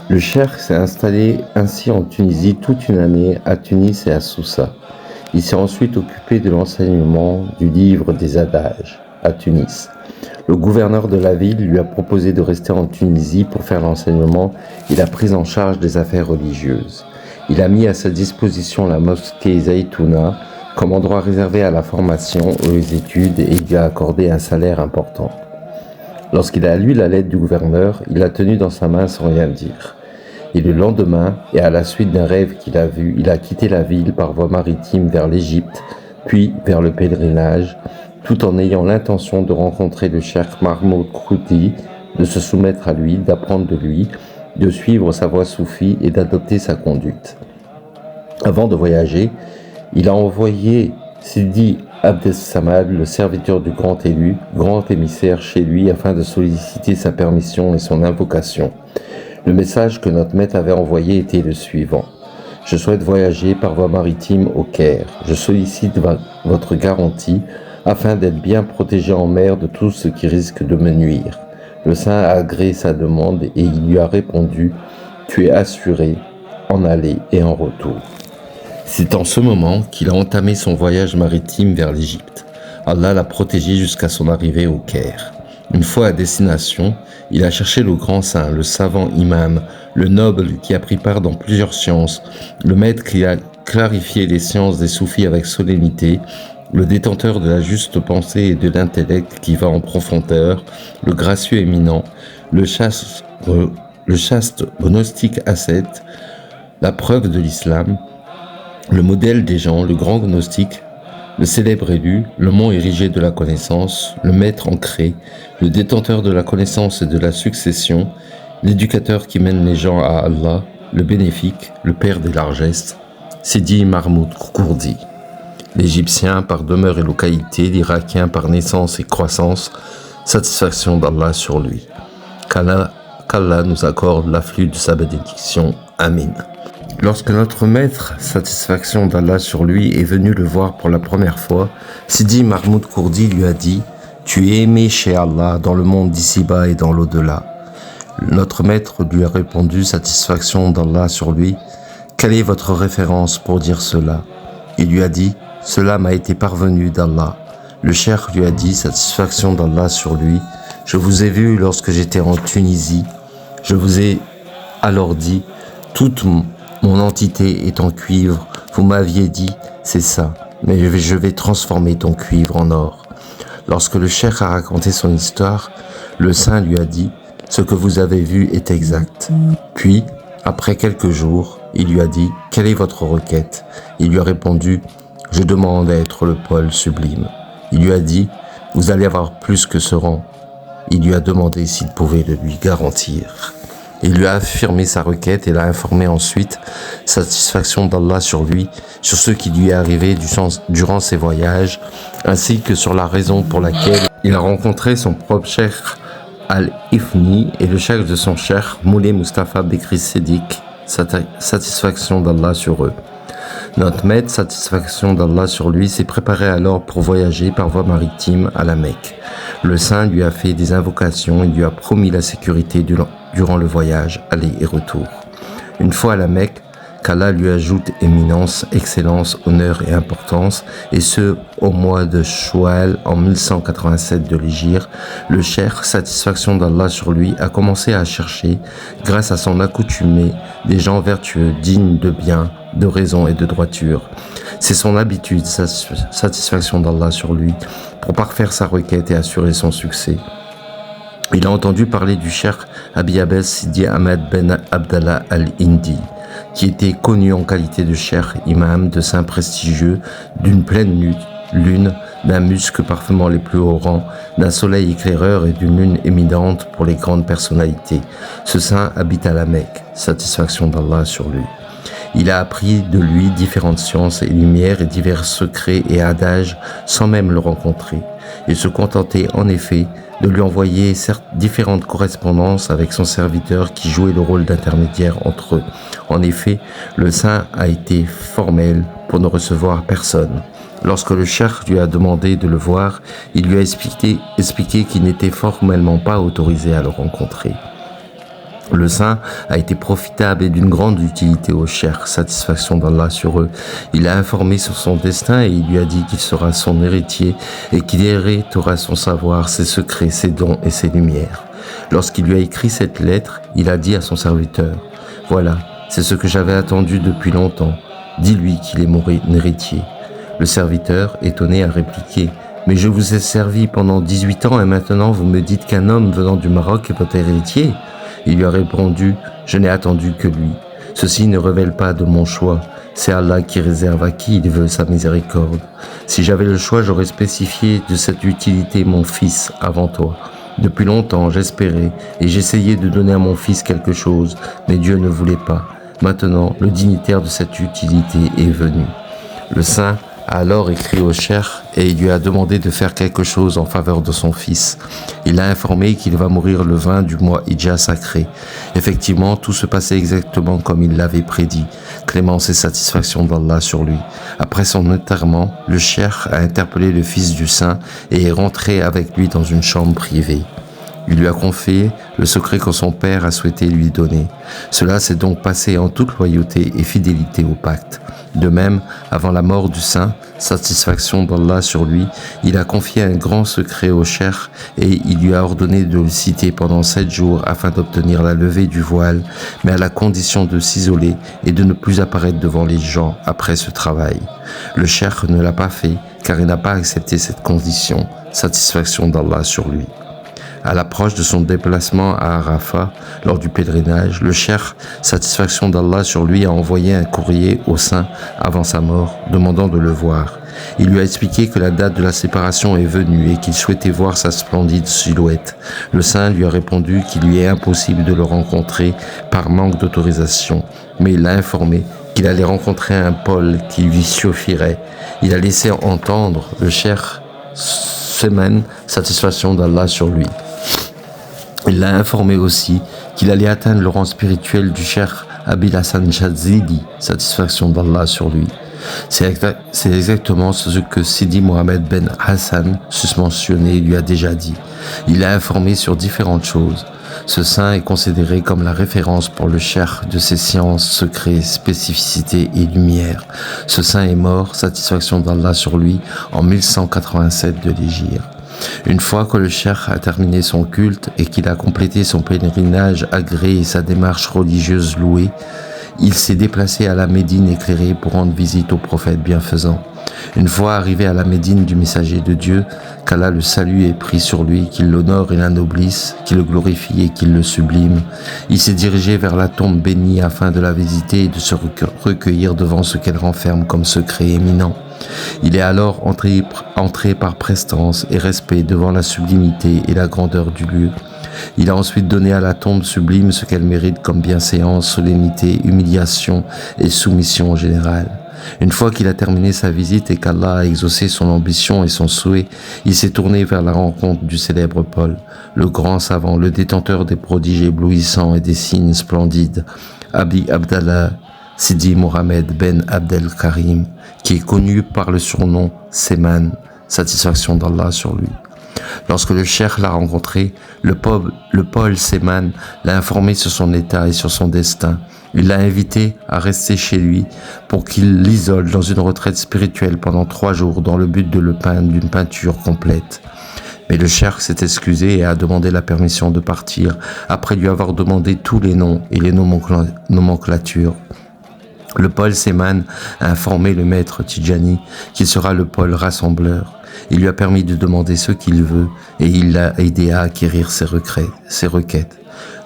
Le cheikh s'est installé ainsi en Tunisie toute une année, à Tunis et à Soussa. Il s'est ensuite occupé de l'enseignement du livre des adages, à Tunis. Le gouverneur de la ville lui a proposé de rester en Tunisie pour faire l'enseignement et la prise en charge des affaires religieuses. Il a mis à sa disposition la mosquée Zaytouna comme endroit réservé à la formation et aux études et il lui a accordé un salaire important. Lorsqu'il a lu la lettre du gouverneur, il l'a tenue dans sa main sans rien dire. Et le lendemain, et à la suite d'un rêve qu'il a vu, il a quitté la ville par voie maritime vers l'Égypte, puis vers le pèlerinage, tout en ayant l'intention de rencontrer le cheikh Mahmoud Khoudi, de se soumettre à lui, d'apprendre de lui, de suivre sa voie soufie et d'adopter sa conduite. Avant de voyager, il a envoyé Sidi Abdessamad, le serviteur du grand élu, grand émissaire chez lui afin de solliciter sa permission et son invocation. Le message que notre maître avait envoyé était le suivant. Je souhaite voyager par voie maritime au Caire. Je sollicite votre garantie afin d'être bien protégé en mer de tout ce qui risque de me nuire. Le saint a agréé sa demande et il lui a répondu « Tu es assuré en aller et en retour ». C'est en ce moment qu'il a entamé son voyage maritime vers l'Égypte. Allah l'a protégé jusqu'à son arrivée au Caire. Une fois à destination, il a cherché le grand saint, le savant imam, le noble qui a pris part dans plusieurs sciences, le maître qui a clarifié les sciences des soufis avec solennité, le détenteur de la juste pensée et de l'intellect qui va en profondeur, le gracieux éminent, le chaste gnostique ascète, la preuve de l'islam, le modèle des gens, le grand gnostique, le célèbre élu, le mont érigé de la connaissance, le maître ancré, le détenteur de la connaissance et de la succession, l'éducateur qui mène les gens à Allah, le bénéfique, le père des largesses, Sidi Mahmoud Khoudi. L'Égyptien par demeure et localité, l'Irakien par naissance et croissance, satisfaction d'Allah sur lui. Qu'Allah nous accorde l'afflux de sa bénédiction. Amin. Lorsque notre maître, satisfaction d'Allah sur lui, est venu le voir pour la première fois, Sidi Mahmoud Khoudi lui a dit « Tu es aimé chez Allah dans le monde d'ici-bas et dans l'au-delà ». Notre maître lui a répondu, satisfaction d'Allah sur lui, « Quelle est votre référence pour dire cela ?» Il lui a dit « Cela m'a été parvenu d'Allah ». Le cheikh lui a dit, satisfaction d'Allah sur lui, « Je vous ai vu lorsque j'étais en Tunisie. Je vous ai alors dit, toute mon entité est en cuivre. Vous m'aviez dit, c'est ça, mais je vais transformer ton cuivre en or. » Lorsque le cheikh a raconté son histoire, le saint lui a dit, ce que vous avez vu est exact. Puis, après quelques jours, il lui a dit, quelle est votre requête? Il lui a répondu, je demande à être le pôle sublime. Il lui a dit, vous allez avoir plus que ce rang. Il lui a demandé s'il pouvait le lui garantir. Il lui a affirmé sa requête et l'a informé ensuite, satisfaction d'Allah sur lui, sur ce qui lui est arrivé durant ses voyages, ainsi que sur la raison pour laquelle il a rencontré son propre cheikh Al-Ifni et le cheikh de son cheikh Moulay Mustafa Bekri Sédik, satisfaction d'Allah sur eux. Notre maître, satisfaction d'Allah sur lui, s'est préparé alors pour voyager par voie maritime à la Mecque. Le saint lui a fait des invocations et lui a promis la sécurité durant le voyage, aller et retour. Une fois à la Mecque, qu'Allah lui ajoute éminence, excellence, honneur et importance, et ce, au mois de Choual en 1187 de l'Hégire, le cheikh, satisfaction d'Allah sur lui, a commencé à chercher, grâce à son accoutumé, des gens vertueux, dignes de bien, de raison et de droiture. C'est son habitude, satisfaction d'Allah sur lui, pour parfaire sa requête et assurer son succès. Il a entendu parler du cheikh Abi Abbas Sidi Ahmed ben Abdallah al-Hindi, qui était connu en qualité de cheikh imam, de saint prestigieux, d'une pleine lune, d'un musc parfumant les plus hauts rangs, d'un soleil éclaireur et d'une lune éminente pour les grandes personnalités. Ce saint habite à la Mecque, satisfaction d'Allah sur lui. Il a appris de lui différentes sciences et lumières et divers secrets et adages sans même le rencontrer. Il se contentait en effet de lui envoyer différentes correspondances avec son serviteur qui jouait le rôle d'intermédiaire entre eux. En effet, le saint a été formel pour ne recevoir personne. Lorsque le cheikh lui a demandé de le voir, il lui a expliqué qu'il n'était formellement pas autorisé à le rencontrer. Le saint a été profitable et d'une grande utilité aux chers, satisfaction d'Allah sur eux. Il l'a informé sur son destin et il lui a dit qu'il sera son héritier et qu'il héritera son savoir, ses secrets, ses dons et ses lumières. Lorsqu'il lui a écrit cette lettre, il a dit à son serviteur, « Voilà, c'est ce que j'avais attendu depuis longtemps. Dis-lui qu'il est mon héritier. » Le serviteur, étonné, a répliqué, « Mais je vous ai servi pendant 18 ans et maintenant vous me dites qu'un homme venant du Maroc est votre héritier ?» Il lui a répondu, « Je n'ai attendu que lui. Ceci ne révèle pas de mon choix. C'est Allah qui réserve à qui il veut sa miséricorde. Si j'avais le choix, j'aurais spécifié de cette utilité mon fils avant toi. Depuis longtemps, j'espérais et j'essayais de donner à mon fils quelque chose, mais Dieu ne voulait pas. Maintenant, le dignitaire de cette utilité est venu. » Le saint a alors écrit au cheikh et il lui a demandé de faire quelque chose en faveur de son fils. Il l'a informé qu'il va mourir le 20 du mois Hidja sacré. Effectivement, tout se passait exactement comme il l'avait prédit. Clémence et satisfaction d'Allah sur lui. Après son enterrement, le cheikh a interpellé le fils du saint et est rentré avec lui dans une chambre privée. Il lui a confié le secret que son père a souhaité lui donner. Cela s'est donc passé en toute loyauté et fidélité au pacte. De même, avant la mort du saint, satisfaction d'Allah sur lui, il a confié un grand secret au cheikh et il lui a ordonné de le citer pendant 7 jours afin d'obtenir la levée du voile, mais à la condition de s'isoler et de ne plus apparaître devant les gens après ce travail. Le cheikh ne l'a pas fait car il n'a pas accepté cette condition, satisfaction d'Allah sur lui. À l'approche de son déplacement à Arafat, lors du pèlerinage, le cheikh, satisfaction d'Allah sur lui, a envoyé un courrier au saint avant sa mort, demandant de le voir. Il lui a expliqué que la date de la séparation est venue et qu'il souhaitait voir sa splendide silhouette. Le saint lui a répondu qu'il lui est impossible de le rencontrer par manque d'autorisation, mais il l'a informé qu'il allait rencontrer un Paul qui lui suffirait. Il a laissé entendre le cheikh Seman, satisfaction d'Allah sur lui. Il l'a informé aussi qu'il allait atteindre le rang spirituel du cheikh Abil Hassan Shazili, satisfaction d'Allah sur lui. C'est exactement ce que Sidi Mohamed Ben Hassan, susmentionné, lui a déjà dit. Il l'a informé sur différentes choses. Ce saint est considéré comme la référence pour le cheikh de ses sciences, secrets, spécificités et lumière. Ce saint est mort, satisfaction d'Allah sur lui, en 1187 de l'Hégire. Une fois que le cheikh a terminé son culte et qu'il a complété son pèlerinage agréé et sa démarche religieuse louée, il s'est déplacé à la Médine éclairée pour rendre visite au prophète bienfaisant. Une fois arrivé à la Médine du messager de Dieu, qu'Allah le salue et prie sur lui, qu'il l'honore et l'ennoblisse, qu'il le glorifie et qu'il le sublime, il s'est dirigé vers la tombe bénie afin de la visiter et de se recueillir devant ce qu'elle renferme comme secret éminent. Il est alors entré par prestance et respect devant la sublimité et la grandeur du lieu. Il a ensuite donné à la tombe sublime ce qu'elle mérite comme bienséance, solennité, humiliation et soumission générale. Une fois qu'il a terminé sa visite et qu'Allah a exaucé son ambition et son souhait, il s'est tourné vers la rencontre du célèbre Paul, le grand savant, le détenteur des prodiges éblouissants et des signes splendides, Abi Abdallah Sidi Mohamed Ben Abdel Karim, qui est connu par le surnom Seman, satisfaction d'Allah sur lui. Lorsque le cheikh l'a rencontré, le Paul Seman l'a informé sur son état et sur son destin. Il l'a invité à rester chez lui pour qu'il l'isole dans une retraite spirituelle pendant 3 jours dans le but de le peindre d'une peinture complète. Mais le cheikh s'est excusé et a demandé la permission de partir après lui avoir demandé tous les noms et les nomenclatures. Le Paul Seman a informé le maître Tidjani qu'il sera le Paul rassembleur. Il lui a permis de demander ce qu'il veut et il l'a aidé à acquérir ses requêtes.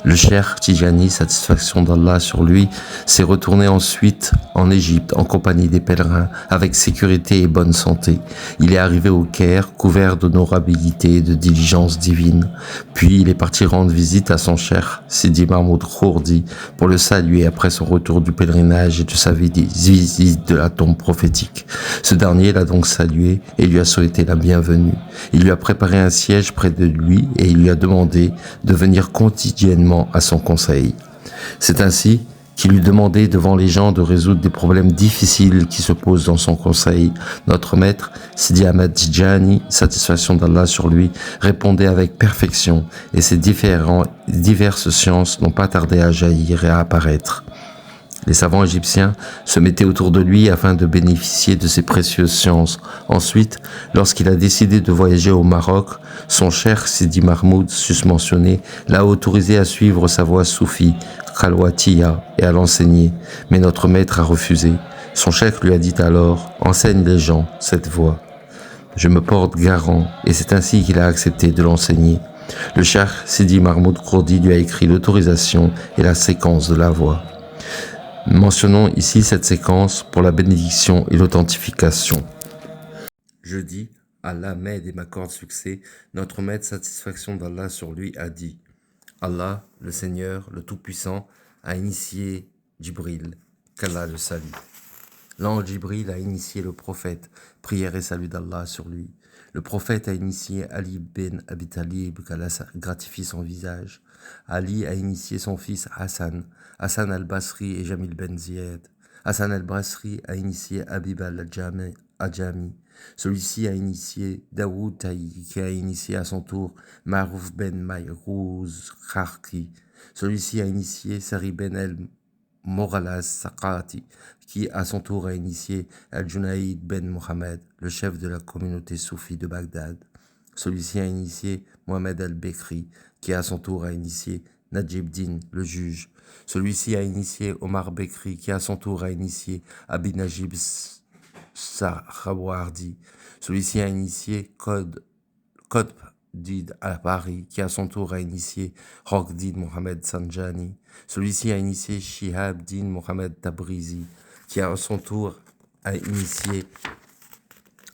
Le cheikh Tidjani, satisfaction d'Allah sur lui, s'est retourné ensuite en Égypte en compagnie des pèlerins, avec sécurité et bonne santé. Il est arrivé au Caire, couvert d'honorabilité et de diligence divine. Puis il est parti rendre visite à son cheikh, Sidi Mahmoud Khourdi, pour le saluer après son retour du pèlerinage et de sa visite de la tombe prophétique. Ce dernier l'a donc salué et lui a souhaité la bienvenue. Il lui a préparé un siège près de lui et il lui a demandé de venir quotidiennement à son conseil. C'est ainsi qui lui demandait devant les gens de résoudre des problèmes difficiles qui se posent dans son conseil. Notre maître, Sidi Ahmed Tijani, satisfaction d'Allah sur lui, répondait avec perfection et ces diverses sciences n'ont pas tardé à jaillir et à apparaître. Les savants égyptiens se mettaient autour de lui afin de bénéficier de ces précieuses sciences. Ensuite, lorsqu'il a décidé de voyager au Maroc, son cheikh Sidi Mahmoud, susmentionné, l'a autorisé à suivre sa voie soufie, Khalwatiya, et à l'enseigner. Mais notre maître a refusé. Son cheikh lui a dit alors « Enseigne les gens cette voie ». Je me porte garant, et c'est ainsi qu'il a accepté de l'enseigner. Le cheikh Sidi Mahmoud Khourdi lui a écrit l'autorisation et la séquence de la voie. Mentionnons ici cette séquence pour la bénédiction et l'authentification. Je dis, Allah m'aide et m'accorde succès, notre maître satisfaction d'Allah sur lui a dit, Allah, le Seigneur, le Tout-Puissant, a initié Djibril, qu'Allah le salue. L'ange Djibril a initié le prophète, prière et salut d'Allah sur lui. Le prophète a initié Ali ben Abi Talib, qu'Allah gratifie son visage. Ali a initié son fils Hassan, Hassan al-Basri et Jamil ben Ziyad. Hassan al-Basri a initié Habib al-Ajami. Celui-ci a initié Daoud Taï, qui a initié à son tour Marouf ben Mayrouz Kharki. Celui-ci a initié Sari ben el-Moralas Sakati, qui à son tour a initié Al-Junaïd ben Mohamed, le chef de la communauté soufie de Bagdad. Celui-ci a initié Mohamed al-Bekri, qui à son tour a initié Najib Din, le juge. Celui-ci a initié Omar Bekri, qui à son tour a initié Abi Najib Sahrawardi. Celui-ci a initié Qutb Din à Paris, qui à son tour a initié Roqdin Mohamed Sanjani. Celui-ci a initié Shihab Din Mohamed Tabrizi, qui à son tour a initié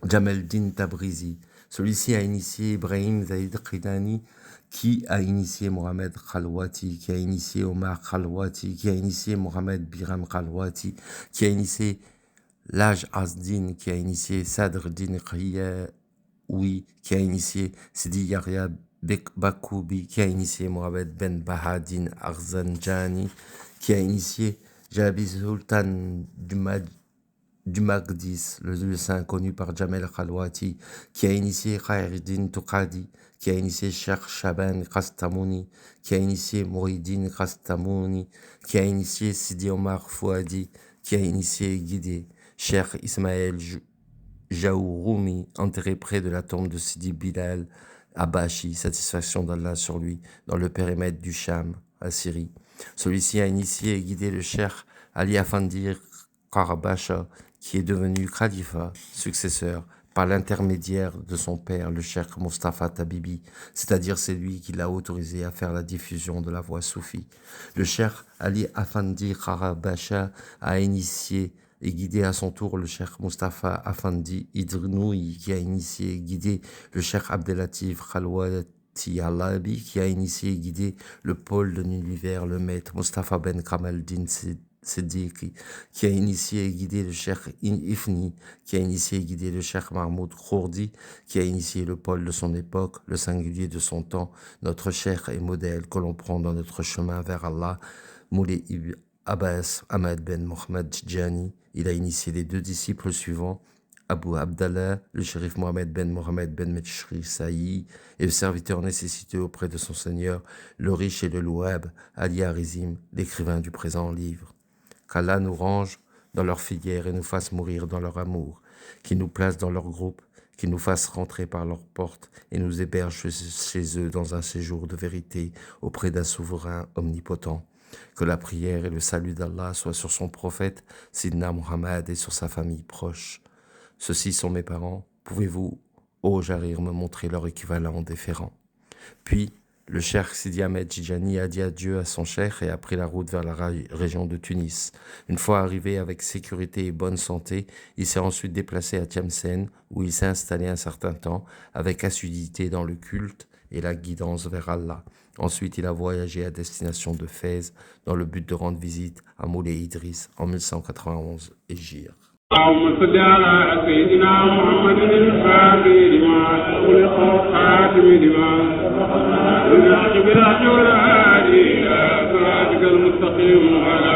Jamel Din Tabrizi. Celui-ci a initié Ibrahim Zaïd Qidani, qui a initié Mohamed Khalwati, qui a initié Omar Khalwati, qui a initié Mohamed Biram Khalwati, qui a initié Laj Azdin, qui a initié Sadr Din Qiyaoui, qui a initié Sidi Yahya Bakoubi, qui a initié Mohamed Ben Bahadin Arzanjani, qui a initié Jabi Sultan du Magdis, le saint connu par Jamel Khalwati, qui a initié Khairuddin Tuqadi, qui a initié Cheikh Shaban Kastamouni, qui a initié Mouhidine Kastamouni, qui a initié Sidi Omar Fouadi, qui a initié et guidé Cheikh Ismaël Jaouroumi, enterré près de la tombe de Sidi Bilal Abashi, satisfaction d'Allah sur lui, dans le périmètre du Cham, à Syrie. Celui-ci a initié et guidé le Cheikh Ali Afandi Qarabasha, qui est devenu khalifa, successeur, par l'intermédiaire de son père, le cheikh Mustafa Tabibi, c'est-à-dire c'est lui qui l'a autorisé à faire la diffusion de la voie soufie. Le cheikh Ali Afandi Qarabasha a initié et guidé à son tour le cheikh Mustafa Afandi Idrnoui, qui a initié et guidé le cheikh Abdelatif Khalwati Alabi, qui a initié et guidé le pôle de l'univers, le maître Mustafa Ben Kamaldin Siddiqui, qui a initié et guidé le cheikh Ifni, qui a initié et guidé le cheikh Mahmoud Khourdi, qui a initié le pôle de son époque, le singulier de son temps, notre cheikh et modèle que l'on prend dans notre chemin vers Allah, Moulay Ibn Abbas Ahmed Ben Mohamed Tijani. Il a initié les deux disciples suivants, Abu Abdallah, le shérif Mohamed Ben Mohamed Ben Metchri Saï, et le serviteur nécessiteux auprès de son Seigneur, le riche et le louab, Ali Arizim, l'écrivain du présent livre. Qu'Allah nous range dans leur filière et nous fasse mourir dans leur amour, qu'il nous place dans leur groupe, qu'il nous fasse rentrer par leurs portes et nous héberge chez eux dans un séjour de vérité auprès d'un souverain omnipotent. Que la prière et le salut d'Allah soient sur son prophète, Sidna Muhammad, et sur sa famille proche. Ceux-ci sont mes parents. Pouvez-vous, ô Jarir, me montrer leur équivalent déférent? Puis, le cheikh Sidi Ahmed Tijani a dit adieu à son cheikh et a pris la route vers la région de Tunis. Une fois arrivé avec sécurité et bonne santé, il s'est ensuite déplacé à Tlemcen, où il s'est installé un certain temps, avec assiduité dans le culte et la guidance vers Allah. Ensuite, il a voyagé à destination de Fès, dans le but de rendre visite à Moulay Idriss en 1191 et Gir. اللهم صل على سيدنا محمد الفاتح لما خلق خاتم لما ونعش بالعجل العادي الى صراطك المستقيم وعلى